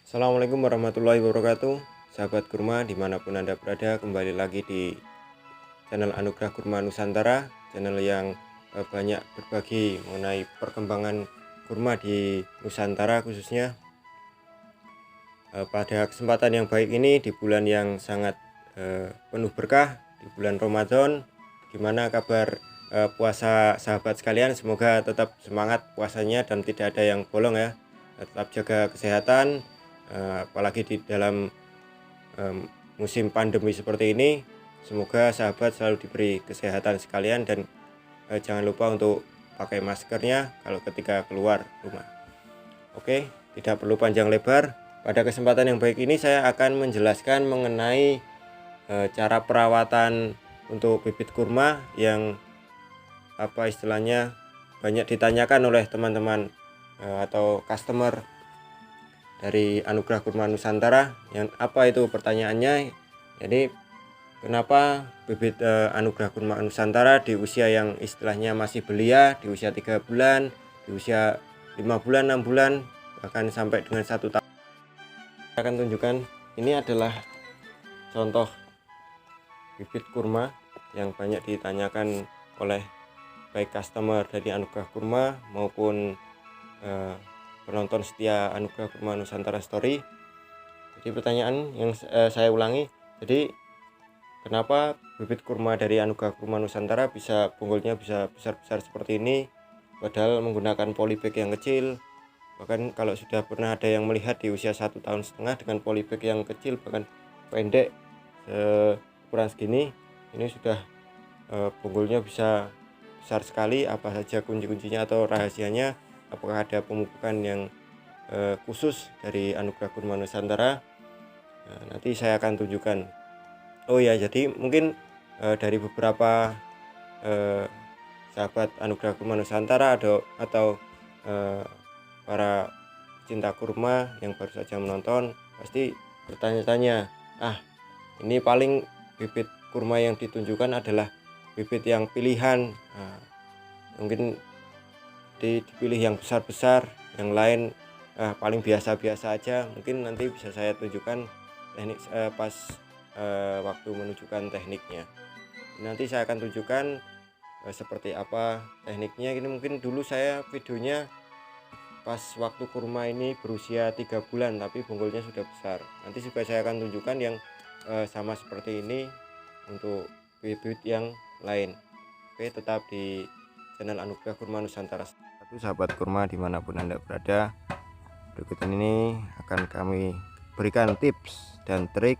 Assalamualaikum warahmatullahi wabarakatuh. Sahabat kurma dimanapun Anda berada, kembali lagi di channel Anugerah Kurma Nusantara, channel yang banyak berbagi mengenai perkembangan kurma di Nusantara khususnya. Pada kesempatan yang baik ini, di bulan yang sangat penuh berkah, di bulan Ramadan, gimana kabar puasa sahabat sekalian? Semoga tetap semangat puasanya dan tidak ada yang bolong ya. Tetap jaga kesehatan, apalagi di dalam musim pandemi seperti ini. Semoga sahabat selalu diberi kesehatan sekalian, dan jangan lupa untuk pakai maskernya kalau ketika keluar rumah. Oke, tidak perlu panjang lebar. Pada kesempatan yang baik ini saya akan menjelaskan mengenai cara perawatan untuk bibit kurma yang istilahnya banyak ditanyakan oleh teman-teman atau customer dari Anugerah Kurma Nusantara. Yang apa itu pertanyaannya? Jadi kenapa bibit Anugerah Kurma Nusantara di usia yang istilahnya masih belia, di usia 3 bulan, di usia 5 bulan, 6 bulan, bahkan sampai dengan 1 tahun. Saya akan tunjukkan, ini adalah contoh bibit kurma yang banyak ditanyakan oleh baik customer dari Anugerah Kurma maupun penonton setia Anugerah Kurma Nusantara Story. Jadi pertanyaan yang saya ulangi, jadi kenapa bibit kurma dari Anugerah Kurma Nusantara bonggolnya bisa besar-besar seperti ini, padahal menggunakan polybag yang kecil. Bahkan kalau sudah pernah ada yang melihat di usia 1,5 tahun dengan polybag yang kecil, bahkan pendek ukuran segini, ini sudah bonggolnya bisa besar sekali. Apa saja kunci-kuncinya atau rahasianya? Apakah ada pemupukan yang khusus dari Anugerah Kurma Nusantara? Nanti saya akan tunjukkan. Oh ya, jadi mungkin dari beberapa sahabat Anugerah Kurma Nusantara atau para cinta kurma yang baru saja menonton pasti bertanya-tanya, ini paling bibit kurma yang ditunjukkan adalah bibit yang pilihan, mungkin dipilih yang besar-besar, yang lain paling biasa-biasa aja. Mungkin nanti bisa saya tunjukkan teknik pas waktu menunjukkan tekniknya. Nanti saya akan tunjukkan seperti apa tekniknya. Ini mungkin dulu saya videonya pas waktu kurma ini berusia 3 bulan tapi bonggolnya sudah besar. Nanti juga saya akan tunjukkan yang sama seperti ini untuk bibit yang lain. Oke, tetap di channel Anugerah Kurma Nusantara. Satu sahabat kurma dimanapun Anda berada, berikut ini akan kami berikan tips dan trik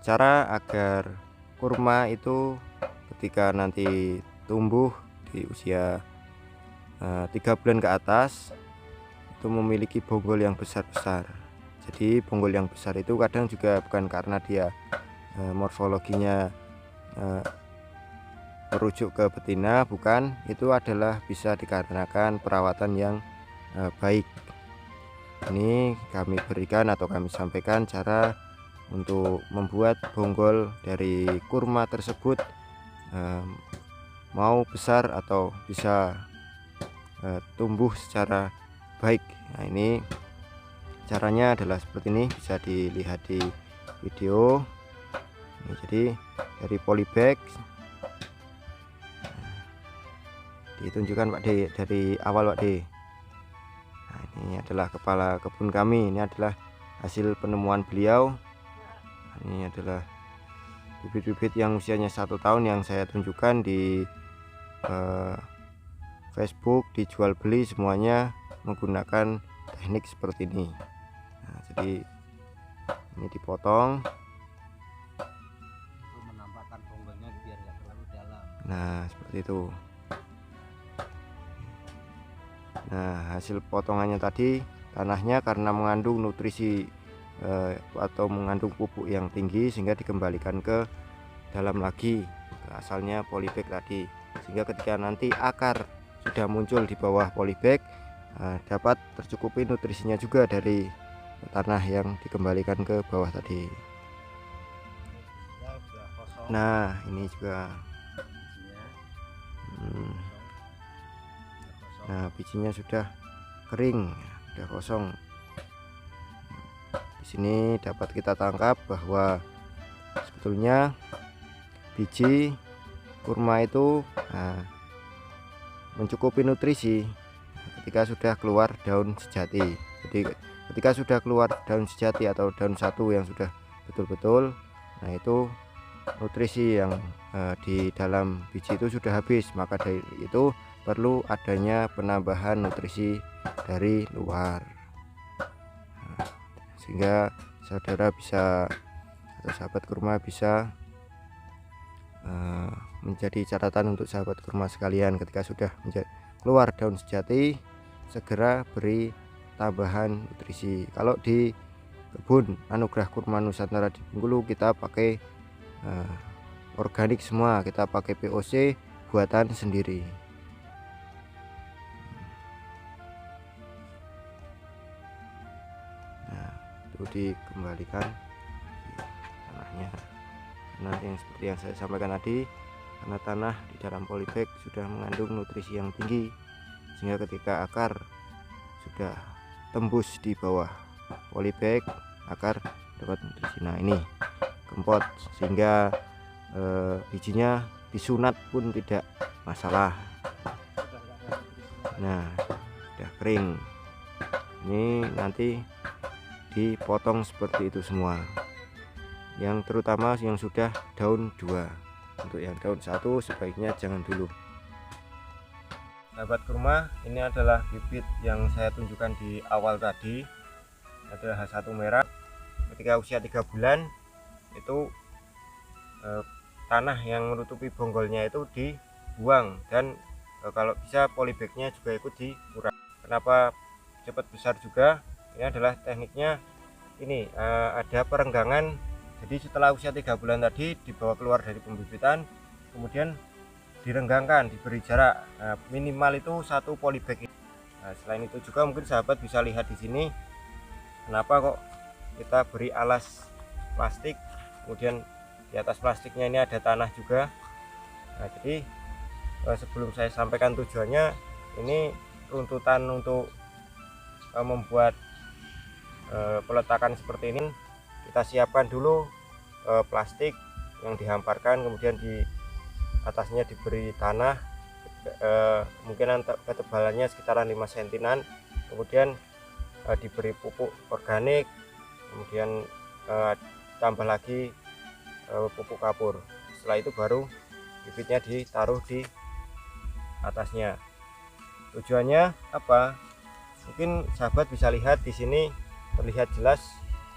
cara agar kurma itu ketika nanti tumbuh di usia 3 bulan ke atas itu memiliki bonggol yang besar-besar. Jadi bonggol yang besar itu kadang juga bukan karena dia morfologinya merujuk ke betina, bukan. Itu adalah bisa dikarenakan perawatan yang baik. Ini kami berikan atau kami sampaikan cara untuk membuat bonggol dari kurma tersebut mau besar atau bisa tumbuh secara baik. Nah, ini caranya adalah seperti ini, bisa dilihat di video ini. Jadi dari polybag ditunjukkan Pak D dari awal Pak D. Nah, ini adalah kepala kebun kami, ini adalah hasil penemuan beliau. Ini adalah bibit-bibit yang usianya 1 tahun yang saya tunjukkan di Facebook, dijual beli semuanya menggunakan teknik seperti ini. Nah, jadi ini dipotong, menampakkan bonggolnya biar nggak terlalu dalam. nah seperti itu. Nah, hasil potongannya tadi, tanahnya karena mengandung nutrisi atau mengandung pupuk yang tinggi sehingga dikembalikan ke dalam lagi ke asalnya polybag tadi, sehingga ketika nanti akar sudah muncul di bawah polybag dapat tercukupi nutrisinya juga dari tanah yang dikembalikan ke bawah tadi. Nah, ini juga nah bijinya sudah kering, sudah kosong. sini dapat kita tangkap bahwa sebetulnya biji kurma itu mencukupi nutrisi ketika sudah keluar daun sejati. Jadi ketika sudah keluar daun sejati atau daun satu yang sudah betul-betul, nah itu nutrisi yang di dalam biji itu sudah habis, maka dari itu perlu adanya penambahan nutrisi dari luar. Sehingga saudara bisa atau sahabat kurma bisa menjadi catatan untuk sahabat kurma sekalian, ketika sudah keluar daun sejati segera beri tambahan nutrisi. Kalau di kebun Anugerah Kurma Nusantara di Bengkulu kita pakai organik semua, kita pakai POC buatan sendiri. Itu dikembalikan di tanahnya, karena yang seperti yang saya sampaikan tadi, karena tanah di dalam polybag sudah mengandung nutrisi yang tinggi, sehingga ketika akar sudah tembus di bawah polybag, akar dapat nutrisi. Nah ini kempot, sehingga bijinya disunat pun tidak masalah. Nah sudah kering, ini nanti dipotong seperti itu semua, yang terutama yang sudah daun 2. Untuk yang daun 1 sebaiknya jangan dulu. Sahabat kurma, ini adalah bibit yang saya tunjukkan di awal tadi, adalah H1 merah. Ketika usia 3 bulan itu tanah yang menutupi bonggolnya itu dibuang, dan kalau bisa polybagnya juga ikut dikurangi. Kenapa cepat besar juga? Ini adalah tekniknya, ini ada perenggangan. Jadi setelah usia 3 bulan tadi dibawa keluar dari pembibitan, kemudian direnggangkan, diberi jarak minimal itu 1 polybag. Nah, selain itu juga mungkin sahabat bisa lihat di sini kenapa kok kita beri alas plastik, kemudian di atas plastiknya ini ada tanah juga. Nah, jadi sebelum saya sampaikan tujuannya, ini runtutan untuk membuat peletakan seperti ini, kita siapkan dulu plastik yang dihamparkan, kemudian di atasnya diberi tanah, mungkin ketebalannya sekitaran 5 cm, kemudian diberi pupuk organik, kemudian tambah lagi pupuk kapur. Setelah itu baru bibitnya ditaruh di atasnya. Tujuannya apa? Mungkin sahabat bisa lihat di sini terlihat jelas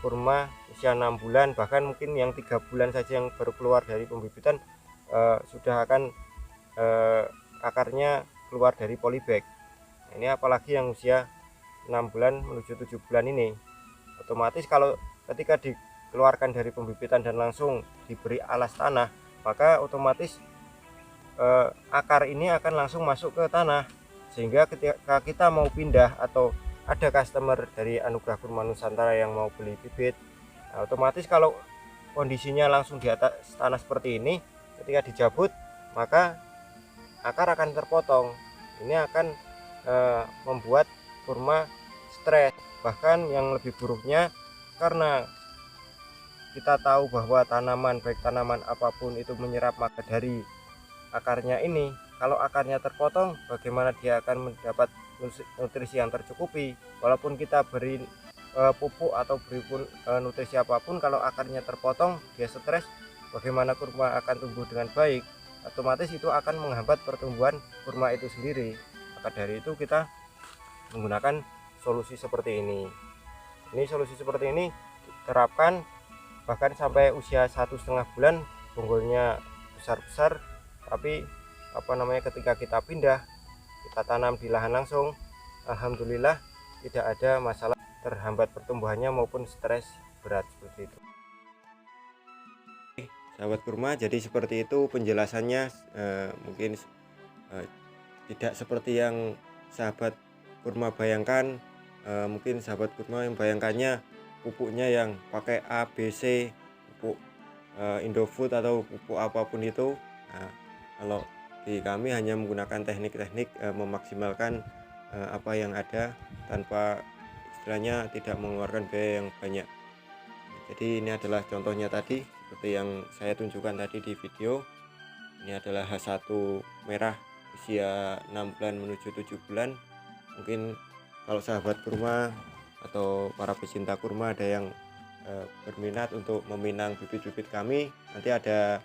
kurma usia 6 bulan, bahkan mungkin yang 3 bulan saja yang baru keluar dari pembibitan sudah akan akarnya keluar dari polybag. Ini apalagi yang usia 6 bulan menuju 7 bulan ini, otomatis kalau ketika dikeluarkan dari pembibitan dan langsung diberi alas tanah, maka otomatis akar ini akan langsung masuk ke tanah, sehingga ketika kita mau pindah atau ada customer dari Anugerah Kurma Nusantara yang mau beli bibit, nah, otomatis kalau kondisinya langsung di atas tanah seperti ini, ketika dijabut maka akar akan terpotong. Ini akan membuat kurma stres. Bahkan yang lebih buruknya, karena kita tahu bahwa tanaman, baik tanaman apapun itu menyerap maka dari akarnya ini, kalau akarnya terpotong, bagaimana dia akan mendapat nutrisi yang tercukupi? Walaupun kita beri pupuk atau beri nutrisi apapun, kalau akarnya terpotong, dia stres, bagaimana kurma akan tumbuh dengan baik? Otomatis itu akan menghambat pertumbuhan kurma itu sendiri. Maka dari itu kita menggunakan solusi seperti ini. Ini solusi seperti ini diterapkan bahkan sampai usia 1,5 bulan, bonggolnya besar-besar, tapi ketika kita pindah, kita tanam di lahan langsung, alhamdulillah tidak ada masalah terhambat pertumbuhannya maupun stres berat seperti itu. Sahabat kurma, jadi seperti itu penjelasannya. Mungkin tidak seperti yang sahabat kurma bayangkan. Mungkin sahabat kurma yang bayangkannya pupuknya yang pakai A, B, C, pupuk Indofood atau pupuk apapun itu. Nah, kalau di kami hanya menggunakan teknik-teknik memaksimalkan apa yang ada tanpa istilahnya tidak mengeluarkan biaya yang banyak. Jadi ini adalah contohnya tadi seperti yang saya tunjukkan tadi di video. Ini adalah H1 merah usia 6 bulan menuju 7 bulan. Mungkin kalau sahabat kurma atau para pecinta kurma ada yang berminat untuk meminang bibit-bibit kami, nanti ada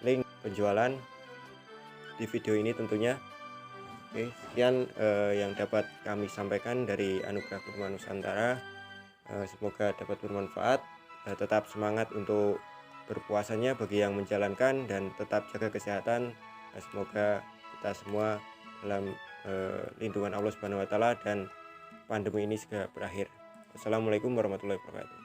link penjualan di video ini tentunya. Oke, sekian yang dapat kami sampaikan dari Anugerah Kurma Nusantara. Semoga dapat bermanfaat. Tetap semangat untuk berpuasanya bagi yang menjalankan, dan tetap jaga kesehatan. Semoga kita semua dalam lindungan Allah Subhanahu wa taala dan pandemi ini segera berakhir. Wassalamualaikum warahmatullahi wabarakatuh.